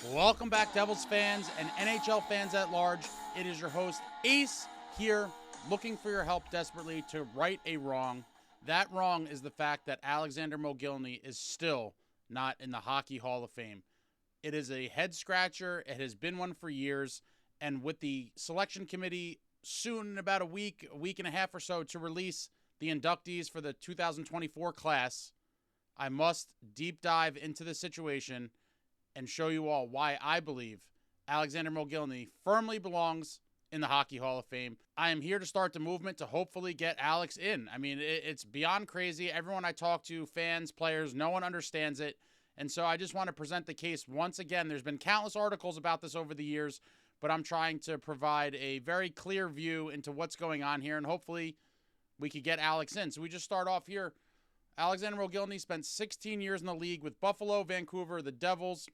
Welcome back, Devils fans and NHL fans at large. It is your host, Ace, here looking for your help desperately to right a wrong. That wrong is the fact that Alexander Mogilny is still not in the Hockey Hall of Fame. It is a head scratcher. It has been one for years. And with the selection committee soon, in about a week and a half or so, to release the inductees for the 2024 class, I must deep dive into the situation and show you all why I believe Alexander Mogilny firmly belongs in the Hockey Hall of Fame. I am here to start the movement to hopefully get Alex in. I mean, it's beyond crazy. Everyone I talk to, fans, players, no one understands it. And so I just want to present the case once again. There's been countless articles about this over the years, but I'm trying to provide a very clear view into what's going on here, and hopefully we could get Alex in. So we just start off here. Alexander Mogilny spent 16 years in the league with Buffalo, Vancouver, the Devils,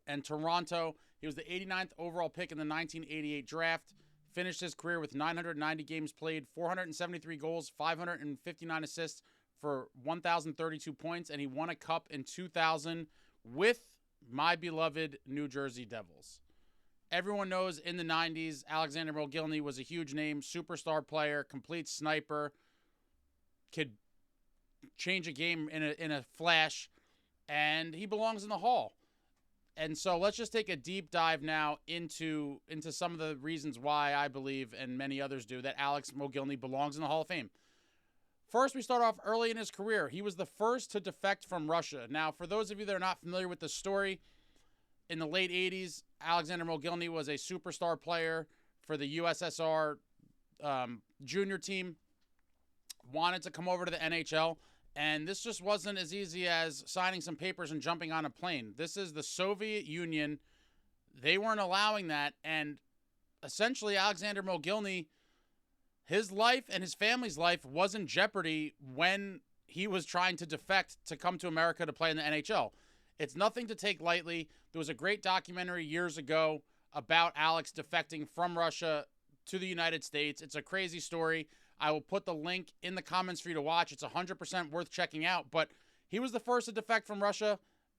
and Toronto. He was the 89th overall pick in the 1988 draft. Finished his career with 990 games played, 473 goals, 559 assists for 1,032 points, and he won a cup in 2000 with my beloved New Jersey Devils. Everyone knows in the 90s, Alexander Mogilny was a huge name, superstar player, complete sniper, could change a game in a flash, and he belongs in the Hall. And so let's just take a deep dive now into some of the reasons why I believe, and many others do, that Alex Mogilny belongs in the Hall of Fame. First, we start off early in his career. He was the first to defect from Russia. Now, for those of you that are not familiar with the story, in the late 80s, Alexander Mogilny was a superstar player for the USSR junior team, wanted to come over to the NHL. And this just wasn't as easy as signing some papers and jumping on a plane. This is the Soviet Union. They weren't allowing that. And essentially, Alexander Mogilny, his life and his family's life was in jeopardy when he was trying to defect to come to America to play in the NHL. It's nothing to take lightly. There was a great documentary years ago about Alex defecting from Russia to the United States. It's a crazy story. I will put the link in the comments for you to watch. It's 100% worth checking out. But he was the first to defect from Russia.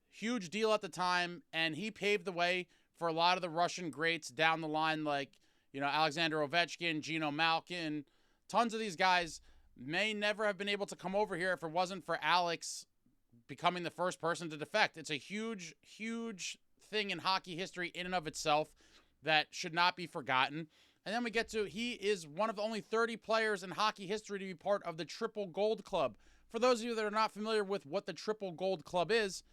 Huge deal at the time. And he paved the way for a lot of the Russian greats down the line, like, Alexander Ovechkin, Gino Malkin. Tons of these guys may never have been able to come over here if it wasn't for Alex becoming the first person to defect. It's a huge, huge thing in hockey history in and of itself that should not be forgotten. And then we get to, he is one of the only 30 players in hockey history to be part of the Triple Gold Club. For those of you that are not familiar with what the Triple Gold Club is,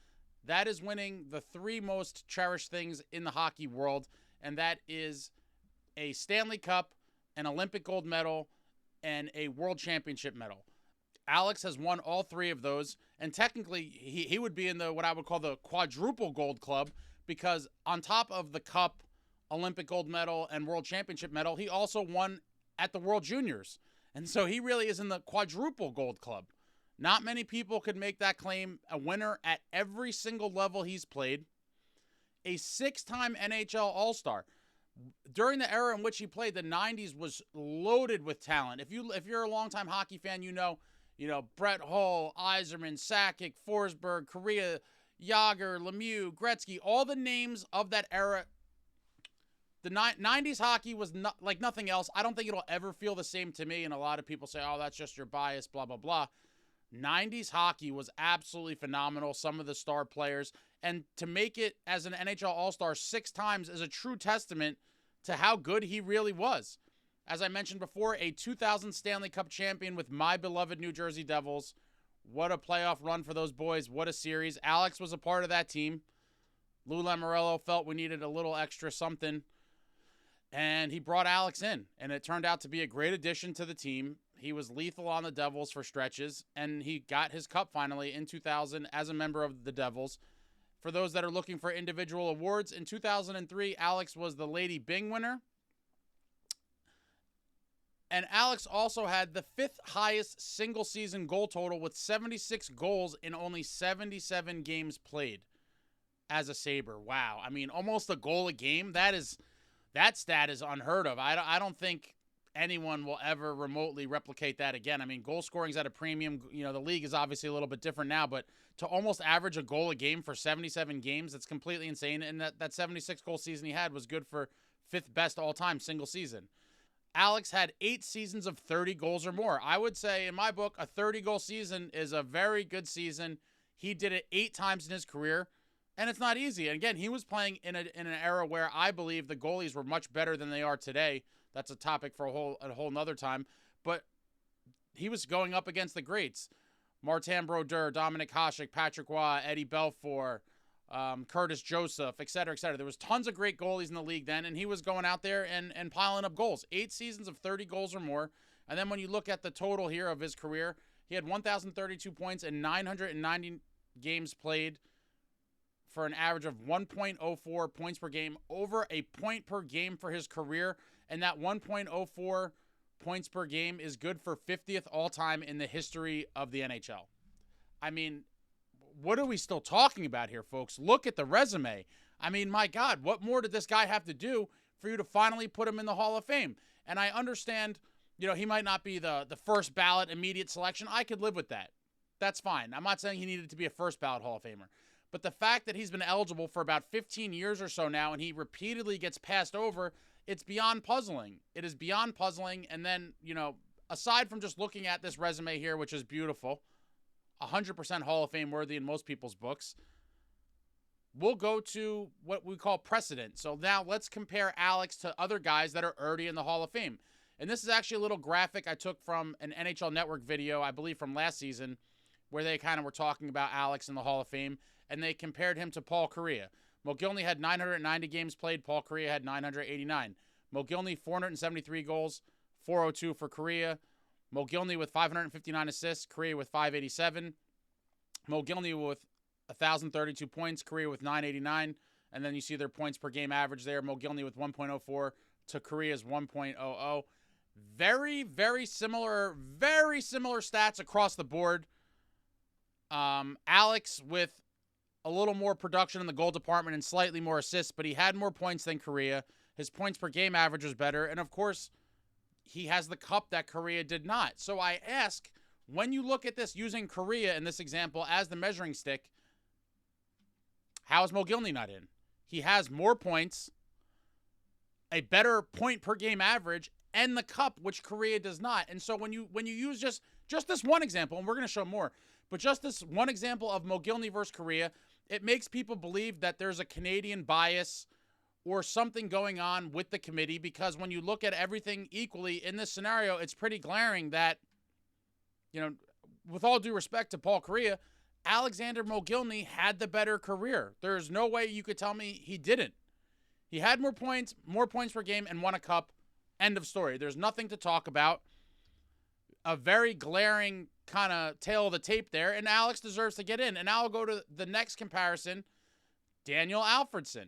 that is winning the three most cherished things in the hockey world, and that is a Stanley Cup, an Olympic gold medal, and a World Championship medal. Alex has won all three of those, and technically he would be in the what I would call the Quadruple Gold Club, because on top of the Cup, Olympic gold medal, and World Championship medal, he also won at the World Juniors. And so he really is in the Quadruple Gold Club. Not many people could make that claim. A winner at every single level he's played. A six-time NHL All-Star. During the era in which he played, the 90s was loaded with talent. If you're a longtime hockey fan, you know Brett Hull, Yzerman, Sakic, Forsberg, Correa, Yager, Lemieux, Gretzky, all the names of that era. The 90s hockey was not like nothing else. I don't think it'll ever feel the same to me, and a lot of people say, oh, that's just your bias, blah, blah, blah. 90s hockey was absolutely phenomenal, some of the star players, and to make it as an NHL All-Star 6 times is a true testament to how good he really was. As I mentioned before, a 2000 Stanley Cup champion with my beloved New Jersey Devils. What a playoff run for those boys. What a series. Alex was a part of that team. Lou Lamoriello felt we needed a little extra something, and he brought Alex in, and it turned out to be a great addition to the team. He was lethal on the Devils for stretches, and he got his cup finally in 2000 as a member of the Devils. For those that are looking for individual awards, in 2003, Alex was the Lady Byng winner. And Alex also had the 5th highest single-season goal total with 76 goals in only 77 games played as a Sabre. Wow. I mean, almost a goal a game. That stat is unheard of. I don't think anyone will ever remotely replicate that again. I mean, goal scoring's at a premium. You know, the league is obviously a little bit different now, but to almost average a goal a game for 77 games, that's completely insane. And that 76 goal season he had was good for 5th best all time single season. Alex had 8 seasons of 30 goals or more. I would say, in my book, a 30-goal season is a very good season. He did it 8 times in his career, and it's not easy. And again, he was playing in an era where I believe the goalies were much better than they are today. That's a topic for a whole nother time. But he was going up against the greats. Martin Brodeur, Dominic Hasek, Patrick Roy, Eddie Belfour, Curtis Joseph, et cetera, et cetera. There was tons of great goalies in the league then, and he was going out there and piling up goals. 8 seasons of 30 goals or more. And then when you look at the total here of his career, he had 1,032 points in 990 games played for an average of 1.04 points per game, over a point per game for his career. And that 1.04 points per game is good for 50th all-time in the history of the NHL. I mean, what are we still talking about here, folks? Look at the resume. I mean, my God, what more did this guy have to do for you to finally put him in the Hall of Fame? And I understand, you know, he might not be the first ballot immediate selection. I could live with that. That's fine. I'm not saying he needed to be a first ballot Hall of Famer. But the fact that he's been eligible for about 15 years or so now and he repeatedly gets passed over, it's beyond puzzling. It is beyond puzzling. And then, you know, aside from just looking at this resume here, which is beautiful, 100% Hall of Fame worthy in most people's books, we'll go to what we call precedent. So now let's compare Alex to other guys that are already in the Hall of Fame. And this is actually a little graphic I took from an NHL Network video, I believe from last season, where they kind of were talking about Alex in the Hall of Fame, and they compared him to Paul Kariya. Mogilny had 990 games played. Paul Kariya had 989. Mogilny, 473 goals, 402 for Kariya. Mogilny with 559 assists, Kariya with 587. Mogilny with 1,032 points, Kariya with 989. And then you see their points per game average there. Mogilny with 1.04 to Kariya's 1.00. Very, very similar stats across the board. Alex with a little more production in the goal department and slightly more assists, but he had more points than Kariya. His points per game average was better. And of course, he has the cup that Kariya did not. So I ask, when you look at this using Kariya in this example as the measuring stick, how is Mogilny not in? He has more points, a better point per game average, and the cup, which Kariya does not. And so when you use just this one example, and we're going to show more, but just this one example of Mogilny versus Kariya, it makes people believe that there's a Canadian bias or something going on with the committee, because when you look at everything equally in this scenario, it's pretty glaring that, you know, with all due respect to Paul Kariya, Alexander Mogilny had the better career. There's no way you could tell me he didn't. He had more points per game, and won a cup. End of story. There's nothing to talk about. A very glaring kind of tail of the tape there, and Alex deserves to get in. And now I'll go to the next comparison, Daniel Alfredsson.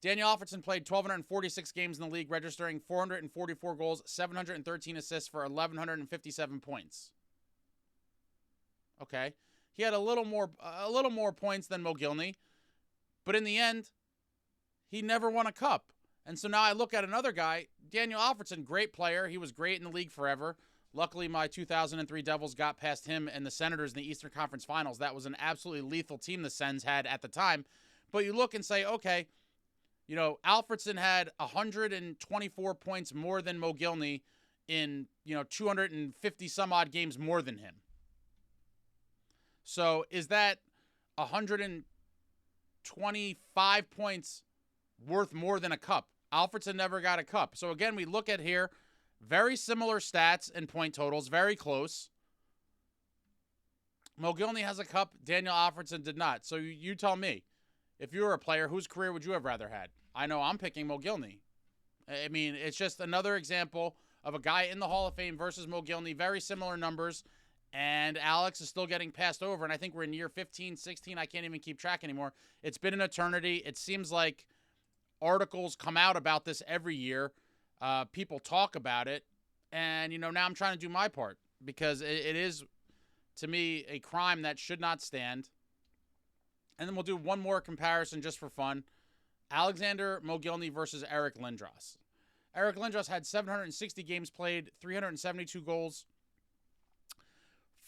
Daniel Alfredsson played 1,246 games in the league, registering 444 goals, 713 assists for 1,157 points. Okay. He had a little more points than Mogilny, but in the end, he never won a cup. And so now I look at another guy, Daniel Alfredsson, great player. He was great in the league forever. Luckily, my 2003 Devils got past him and the Senators in the Eastern Conference Finals. That was an absolutely lethal team the Sens had at the time. But you look and say, okay, you know, Alfredsson had 124 points more than Mogilny in, 250 some odd games more than him. So is that 125 points worth more than a cup? Alfredsson never got a cup. So again, we look at here, very similar stats and point totals, very close. Mogilny has a cup, Daniel Alfredsson did not. So you tell me, if you were a player, whose career would you have rather had? I know I'm picking Mogilny. I mean, it's just another example of a guy in the Hall of Fame versus Mogilny, very similar numbers, and Alex is still getting passed over, and I think we're in year 15, 16, I can't even keep track anymore. It's been an eternity. It seems like articles come out about this every year. People talk about it, and, now I'm trying to do my part, because it is, to me, a crime that should not stand. And then we'll do one more comparison just for fun. Alexander Mogilny versus Eric Lindros. Eric Lindros had 760 games played, 372 goals,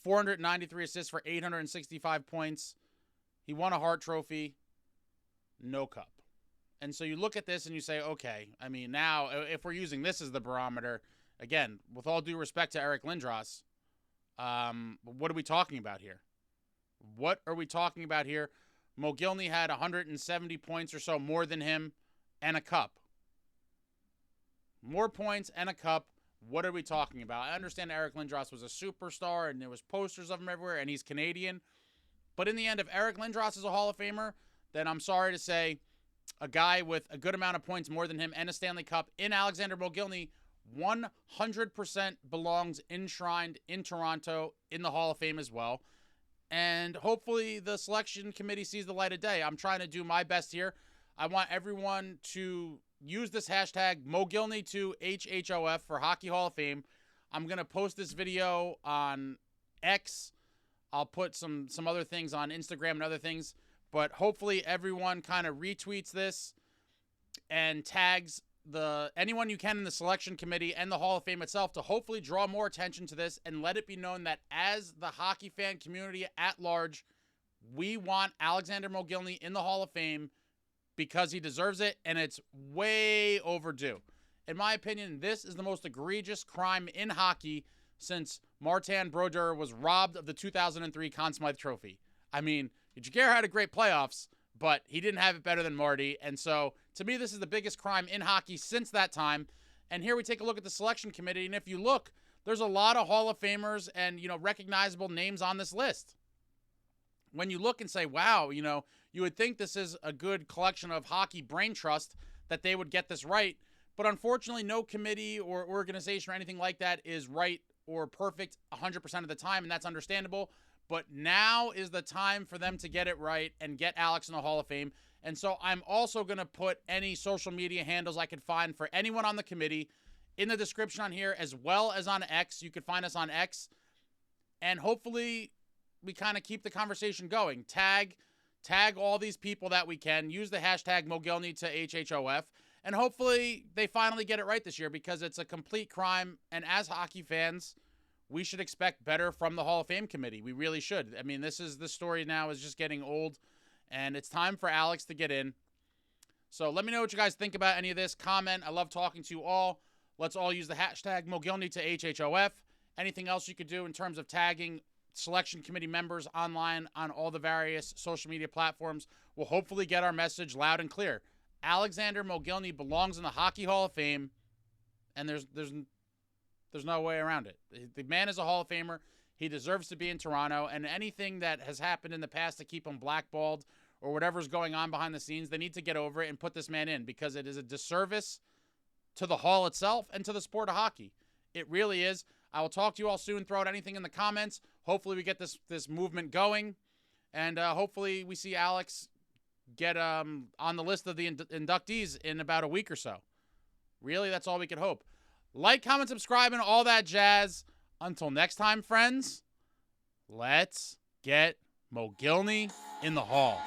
493 assists for 865 points. He won a Hart Trophy, no cup. And so you look at this and you say, okay, I mean, now if we're using this as the barometer, again, with all due respect to Eric Lindros, what are we talking about here? What are we talking about here? Mogilny had 170 points or so more than him and a cup. More points and a cup. What are we talking about? I understand Eric Lindros was a superstar and there was posters of him everywhere and he's Canadian. But in the end, if Eric Lindros is a Hall of Famer, then I'm sorry to say a guy with a good amount of points more than him and a Stanley Cup in Alexander Mogilny 100% belongs enshrined in Toronto in the Hall of Fame as well. And hopefully the selection committee sees the light of day. I'm trying to do my best here. I want everyone to use this hashtag Mogilny to HHOF for Hockey Hall of Fame. I'm going to post this video on X. I'll put some other things on Instagram and other things. But hopefully everyone kind of retweets this and tags anyone you can in the selection committee and the Hall of Fame itself to hopefully draw more attention to this and let it be known that as the hockey fan community at large, we want Alexander Mogilny in the Hall of Fame because he deserves it, and it's way overdue. In my opinion, this is the most egregious crime in hockey since Martin Brodeur was robbed of the 2003 Conn Smythe Trophy. I mean, Jaguar had a great playoffs, but he didn't have it better than Marty. And so, to me, this is the biggest crime in hockey since that time. And here we take a look at the selection committee. And if you look, there's a lot of Hall of Famers and, recognizable names on this list. When you look and say, wow, you would think this is a good collection of hockey brain trust that they would get this right. But unfortunately, no committee or organization or anything like that is right or perfect 100% of the time. And that's understandable. But now is the time for them to get it right and get Alex in the Hall of Fame. And so I'm also going to put any social media handles I can find for anyone on the committee in the description on here, as well as on X. You could find us on X. And hopefully we kind of keep the conversation going. Tag all these people that we can. Use the hashtag Mogilny to HHOF. And hopefully they finally get it right this year because it's a complete crime. And as hockey fans, we should expect better from the Hall of Fame committee. We really should. I mean, this story now is just getting old, and it's time for Alex to get in. So let me know what you guys think about any of this. Comment. I love talking to you all. Let's all use the hashtag Mogilny to HHOF. Anything else you could do in terms of tagging selection committee members online on all the various social media platforms will hopefully get our message loud and clear. Alexander Mogilny belongs in the Hockey Hall of Fame, and there's no way around it. The man is a Hall of Famer. He deserves to be in Toronto. And anything that has happened in the past to keep him blackballed or whatever's going on behind the scenes, they need to get over it and put this man in because it is a disservice to the Hall itself and to the sport of hockey. It really is. I will talk to you all soon. Throw out anything in the comments. Hopefully we get this movement going. And hopefully we see Alex get on the list of the inductees in about a week or so. Really, that's all we could hope. Like, comment, subscribe, and all that jazz. Until next time, friends, let's get Mogilny in the Hall.